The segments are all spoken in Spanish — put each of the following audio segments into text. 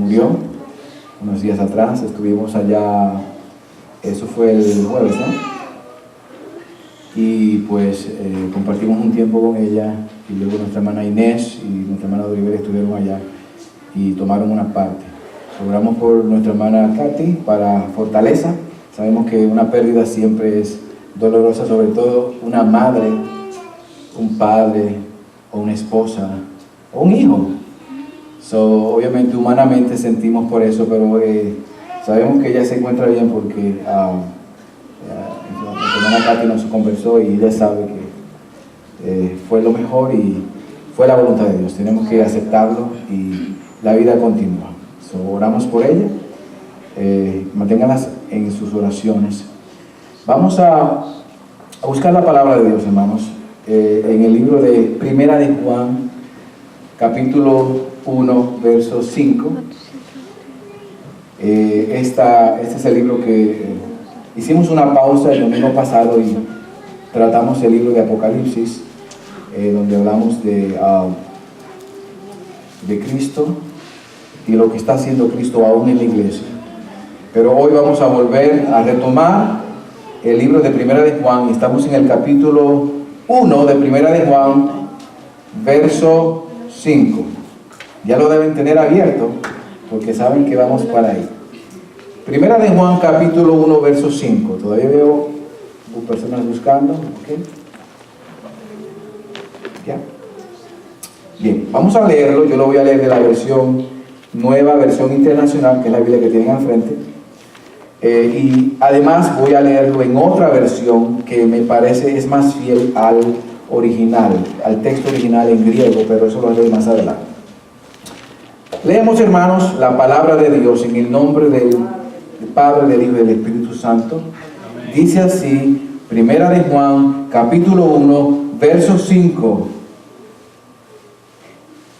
murió unos días atrás. Estuvimos allá, eso fue el jueves, ¿no? Y pues compartimos un tiempo con ella, y luego nuestra hermana Inés y nuestra hermana Doribel estuvieron allá y tomaron una parte. Oramos por nuestra hermana Katy para fortaleza. Sabemos que una pérdida siempre es dolorosa, sobre todo una madre, un padre o una esposa o un hijo. Obviamente humanamente sentimos por eso, pero sabemos que ella se encuentra bien porque nuestra hermana Katy nos conversó y ella sabe que fue lo mejor y fue la voluntad de Dios. Tenemos que aceptarlo y la vida continúa. Oramos por ella, manténganlas en sus oraciones. Vamos a buscar la palabra de Dios, hermanos, en el libro de Primera de Juan, capítulo 1, verso 5. Este es el libro que hicimos una pausa el domingo pasado y tratamos el libro de Apocalipsis, donde hablamos de Cristo y lo que está haciendo Cristo aún en la iglesia. Pero hoy vamos a volver a retomar el libro de Primera de Juan y estamos en el capítulo 1 de Primera de Juan, verso 5. Ya lo deben tener abierto porque saben que vamos para ahí. Primera de Juan, capítulo 1, verso 5. Todavía veo personas buscando. ¿Okay? ¿Ya? Bien, vamos a leerlo. Yo lo voy a leer de la versión nueva, versión internacional, que es la Biblia que tienen al frente. Y además voy a leerlo en otra versión que me parece es más fiel al original, al texto original en griego, pero eso lo haré más adelante. Leemos, hermanos, la palabra de Dios en el nombre del Padre, del Hijo y del Espíritu Santo. Dice así, Primera de Juan, capítulo 1, verso 5.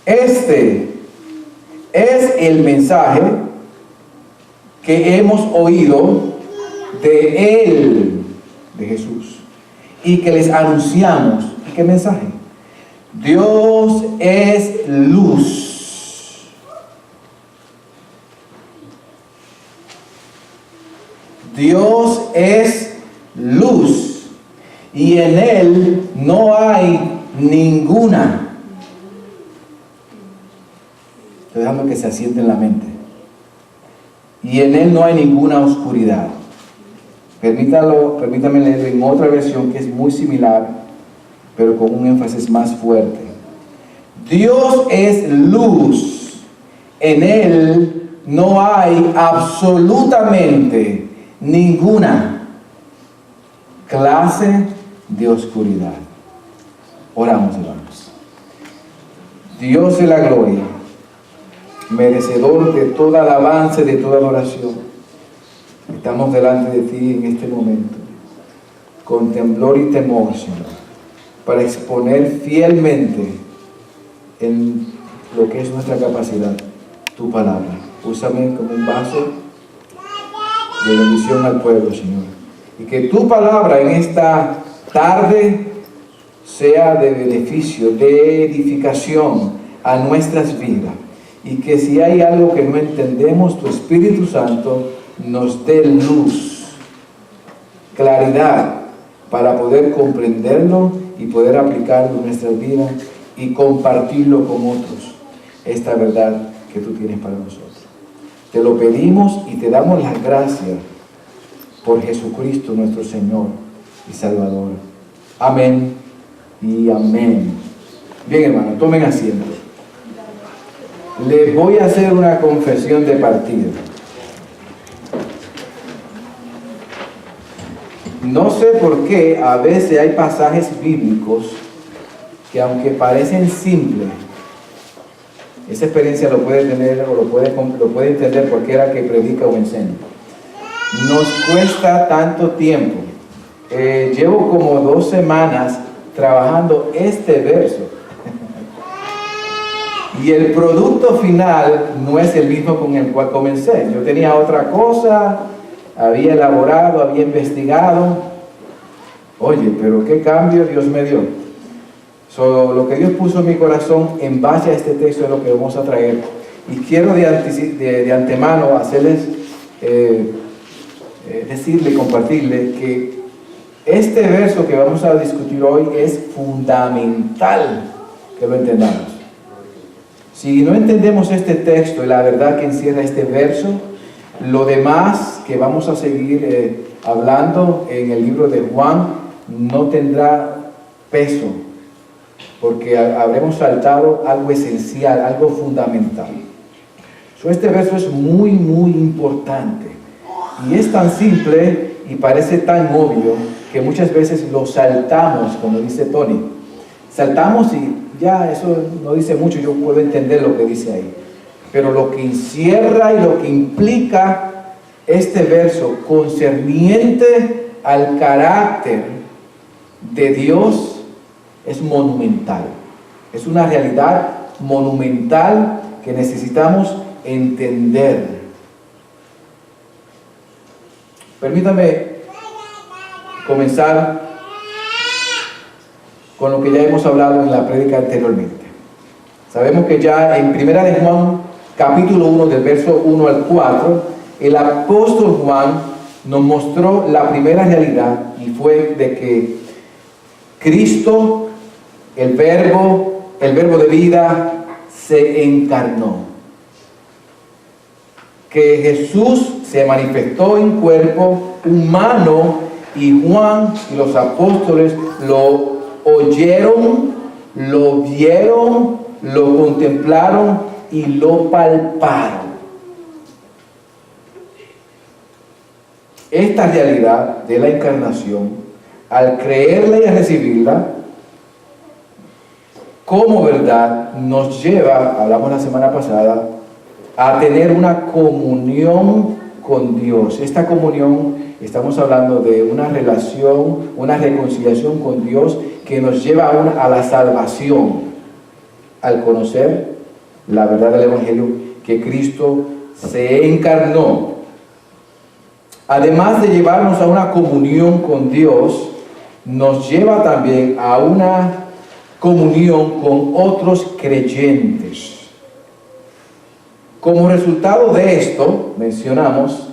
Este es el mensaje que hemos oído de Él, de Jesús, y que les anunciamos. ¿Qué mensaje? Dios es luz. Dios es luz, y en Él no hay ninguna. Estoy dejando que se asiente en la mente. Y en Él no hay ninguna oscuridad. Permítame leerlo en otra versión que es muy similar, pero con un énfasis más fuerte. Dios es luz. En Él no hay absolutamente ninguna clase de oscuridad. Oramos, hermanos. Dios de la gloria, merecedor de toda alabanza y de toda adoración, estamos delante de ti en este momento, con temblor y temor, Señor, para exponer fielmente en lo que es nuestra capacidad, tu palabra. Úsame como un vaso de bendición al pueblo, Señor, y que tu palabra en esta tarde sea de beneficio, de edificación a nuestras vidas. Y que si hay algo que no entendemos, tu Espíritu Santo nos dé luz, claridad, para poder comprenderlo y poder aplicarlo en nuestras vidas y compartirlo con otros, esta verdad que tú tienes para nosotros. Te lo pedimos y te damos las gracias por Jesucristo nuestro Señor y Salvador. Amén y amén. Bien, hermanos, tomen asiento. Les voy a hacer una confesión de partida. No sé por qué a veces hay pasajes bíblicos que, aunque parecen simples, esa experiencia lo puede tener o lo puede entender cualquiera que predica o enseña. Nos cuesta tanto tiempo. Llevo como 2 semanas trabajando este verso. Y el producto final no es el mismo con el cual comencé. Yo tenía otra cosa, había elaborado, había investigado. Oye, pero qué cambio Dios me dio. Lo que Dios puso en mi corazón en base a este texto es lo que vamos a traer. Y quiero de antemano hacerles, decirle, compartirle que este verso que vamos a discutir hoy es fundamental que lo entendamos. Si no entendemos este texto y la verdad que encierra este verso, lo demás que vamos a seguir hablando en el libro de Juan no tendrá peso, porque habremos saltado algo esencial, algo fundamental. Este verso es muy, muy importante y es tan simple y parece tan obvio que muchas veces lo saltamos, como dice Tony. Saltamos y ya eso no dice mucho, yo puedo entender lo que dice ahí. Pero lo que encierra y lo que implica este verso concerniente al carácter de Dios es monumental. Es una realidad monumental que necesitamos entender. Permítame comenzar con lo que ya hemos hablado en la prédica anteriormente. Sabemos que ya en Primera de Juan, capítulo 1, del verso 1 al 4, el apóstol Juan nos mostró la primera realidad, y fue de que Cristo, el verbo de vida, se encarnó. Que Jesús se manifestó en cuerpo humano y Juan y los apóstoles lo oyeron, lo vieron, lo contemplaron y lo palparon. Esta realidad de la encarnación, al creerla y a recibirla como verdad, nos lleva, hablamos la semana pasada, a tener una comunión con Dios. Esta comunión, estamos hablando de una relación, una reconciliación con Dios que nos lleva a la salvación, al conocer la verdad del Evangelio, que Cristo se encarnó. Además de llevarnos a una comunión con Dios, nos lleva también a una comunión con otros creyentes. Como resultado de esto, mencionamos,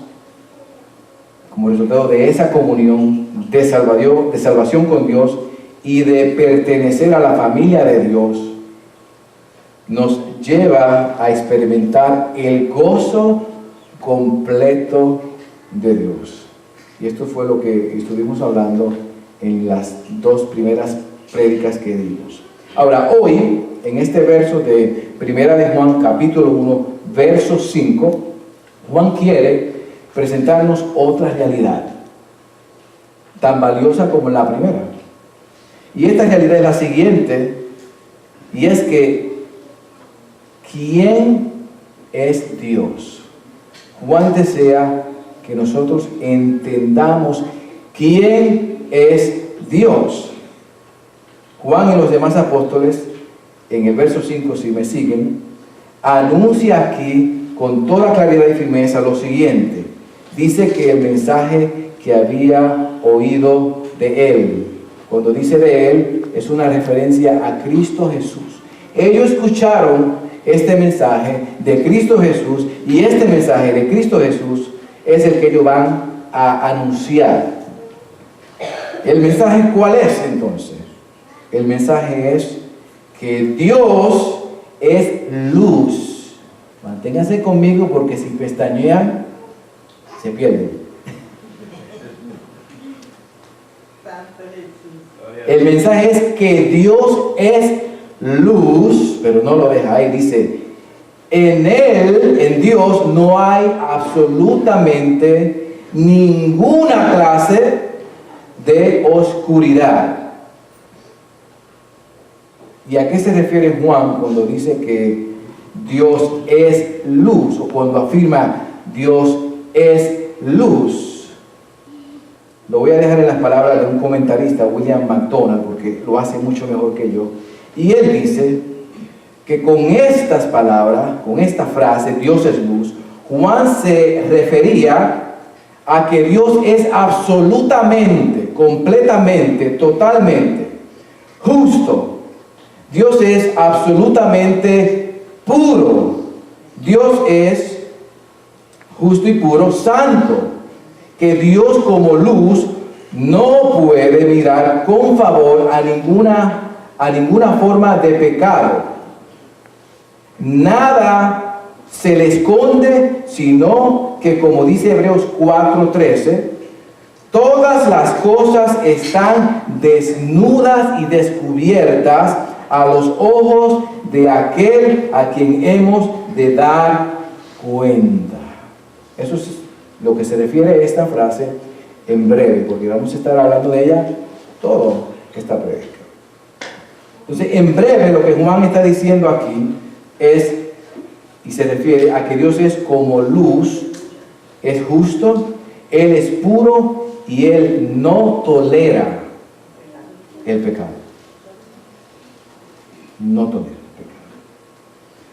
como resultado de esa comunión de salvación con Dios y de pertenecer a la familia de Dios, nos lleva a experimentar el gozo completo de Dios. Y esto fue lo que estuvimos hablando en las dos primeras prédicas que dimos. Ahora, hoy, en este verso de Primera de Juan, capítulo 1, verso 5, Juan quiere presentarnos otra realidad, tan valiosa como la primera. Y esta realidad es la siguiente, y es que, ¿quién es Dios? Juan desea que nosotros entendamos quién es Dios. Juan y los demás apóstoles, en el verso 5, si me siguen, anuncia aquí con toda claridad y firmeza lo siguiente. Dice que el mensaje que había oído de él, cuando dice de él, es una referencia a Cristo Jesús. Ellos escucharon este mensaje de Cristo Jesús, y este mensaje de Cristo Jesús es el que ellos van a anunciar. ¿El mensaje cuál es entonces? El mensaje es que Dios es luz. Manténganse conmigo porque si pestañean, se pierden. El mensaje es que Dios es luz, pero no lo deja ahí, dice, en Él, en Dios, no hay absolutamente ninguna clase de oscuridad. ¿Y a qué se refiere Juan cuando dice que Dios es luz, o cuando afirma Dios es luz? Lo voy a dejar en las palabras de un comentarista, William McDonald, porque lo hace mucho mejor que yo. Y él dice que con estas palabras, con esta frase, Dios es luz, Juan se refería a que Dios es absolutamente, completamente, totalmente justo. Dios es absolutamente puro. Dios es justo y puro, santo, que Dios como luz no puede mirar con favor a ninguna forma de pecado. Nada se le esconde, sino que, como dice Hebreos 4:13, todas las cosas están desnudas y descubiertas a los ojos de aquel a quien hemos de dar cuenta. Eso es lo que se refiere a esta frase en breve, porque vamos a estar hablando de ella todo esta prédica. Entonces, en breve, lo que Juan está diciendo aquí es, y se refiere a que Dios es como luz, es justo, Él es puro y Él no tolera el pecado. No tolera el pecado.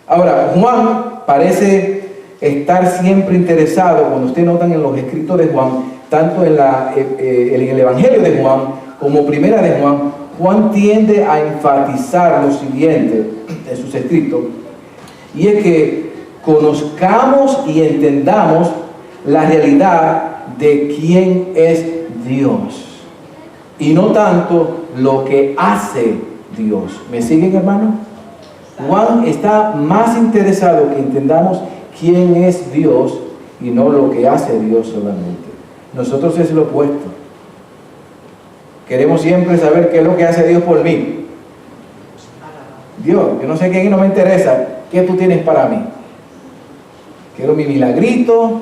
Ahora, Juan parece estar siempre interesado, cuando ustedes notan en los escritos de Juan, tanto en el Evangelio de Juan como Primera de Juan, Juan tiende a enfatizar lo siguiente en sus escritos, y es que conozcamos y entendamos la realidad de quién es Dios, y no tanto lo que hace Dios. ¿Me siguen, hermano? Juan está más interesado que entendamos quién es Dios y no lo que hace Dios solamente. Nosotros es lo opuesto. Queremos siempre saber qué es lo que hace Dios por mí. Dios, yo no sé quién y no me interesa. ¿Qué tú tienes para mí? Quiero mi milagrito,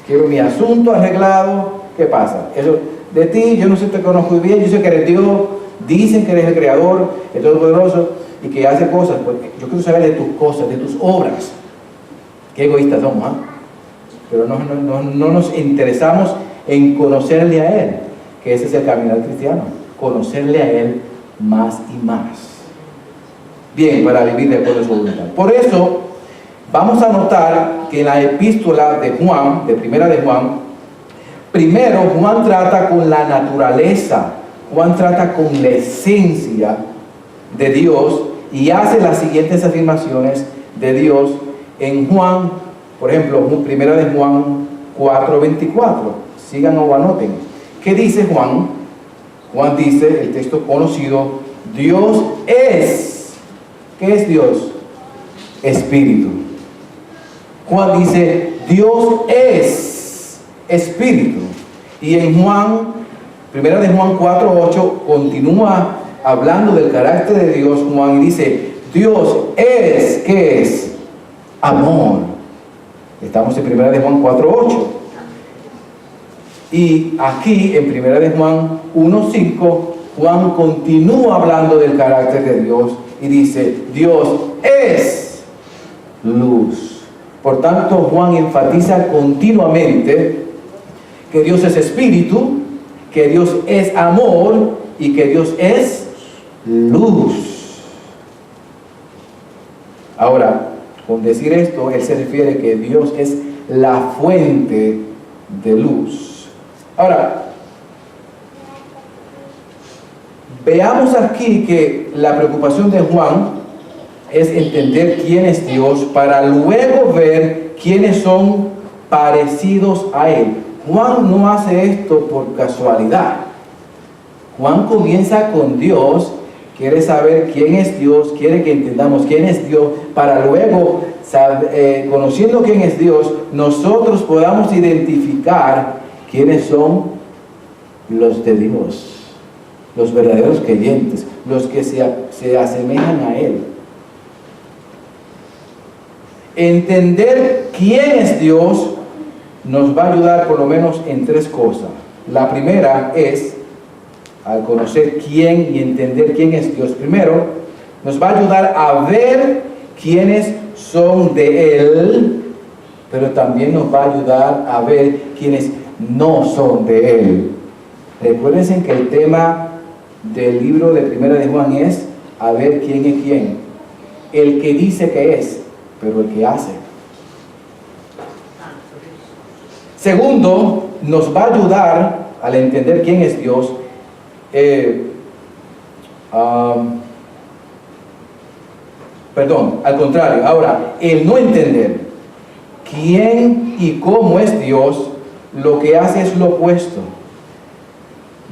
quiero mi asunto arreglado. ¿Qué pasa? Eso de ti, yo no sé, te conozco muy bien, yo sé que eres Dios, dicen que eres el Creador, el Todopoderoso, y que hace cosas. Pues yo quiero saber de tus cosas, de tus obras. Qué egoístas somos, ¿eh? Pero no nos interesamos en conocerle a Él, que ese es el caminar cristiano, conocerle a Él más y más. Bien, para vivir de acuerdo a su voluntad. Por eso, vamos a notar que en la epístola de Juan, de Primera de Juan, primero Juan trata con la naturaleza, Juan trata con la esencia de Dios y hace las siguientes afirmaciones de Dios en Juan, por ejemplo, Primera de Juan 4:24. Sigan o anoten. ¿Qué dice Juan? Juan dice, el texto conocido, Dios es. ¿Qué es Dios? Espíritu. Juan dice, Dios es Espíritu. Y en Juan, Primera de Juan 4:8, continúa hablando del carácter de Dios, Juan, y dice, Dios es, ¿qué es? Amor. Estamos en Primera de Juan 4:8. Y aquí en Primera de Juan 1:5, Juan continúa hablando del carácter de Dios y dice, Dios es luz. Por tanto, Juan enfatiza continuamente que Dios es espíritu, que Dios es amor y que Dios es luz. Ahora, con decir esto, él se refiere que Dios es la fuente de luz. Ahora, veamos aquí que la preocupación de Juan es entender quién es Dios para luego ver quiénes son parecidos a Él. Juan no hace esto por casualidad. Juan comienza con Dios, quiere saber quién es Dios, quiere que entendamos quién es Dios, para luego, conociendo quién es Dios, nosotros podamos identificar quiénes son los de Dios, los verdaderos creyentes, los que se asemejan a Él. Entender quién es Dios nos va a ayudar por lo menos en tres cosas. La primera es, al conocer quién y entender quién es Dios, primero, nos va a ayudar a ver quiénes son de Él, pero también nos va a ayudar a ver quiénes no son de Él. Recuérdense que el tema del libro de Primera de Juan es a ver quién es quién. El que dice que es, pero el que hace. Segundo, nos va a ayudar al entender quién es Dios. Al contrario, ahora, el no entender quién y cómo es Dios, lo que hace es lo opuesto.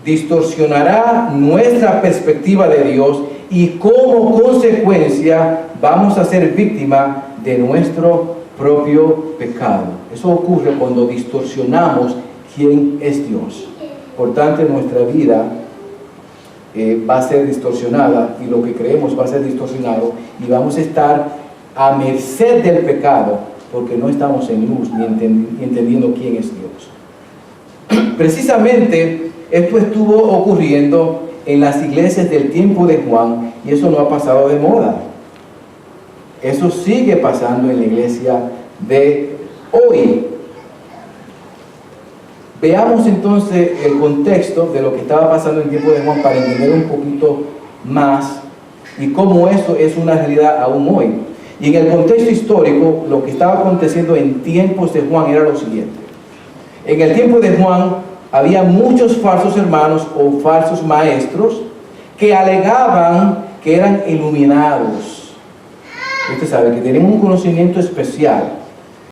Distorsionará nuestra perspectiva de Dios y como consecuencia vamos a ser víctima de nuestro propio pecado. Eso ocurre cuando distorsionamos quién es Dios. Por tanto, nuestra vida va a ser distorsionada y lo que creemos va a ser distorsionado y vamos a estar a merced del pecado porque no estamos en luz ni entendiendo quién es Dios. Precisamente esto estuvo ocurriendo en las iglesias del tiempo de Juan y eso no ha pasado de moda. Eso sigue pasando en la iglesia de hoy. Veamos entonces el contexto de lo que estaba pasando en el tiempo de Juan para entender un poquito más y cómo eso es una realidad aún hoy. Y en el contexto histórico, lo que estaba aconteciendo en tiempos de Juan era lo siguiente. En el tiempo de Juan había muchos falsos hermanos o falsos maestros que alegaban que eran iluminados. Usted sabe que tenían un conocimiento especial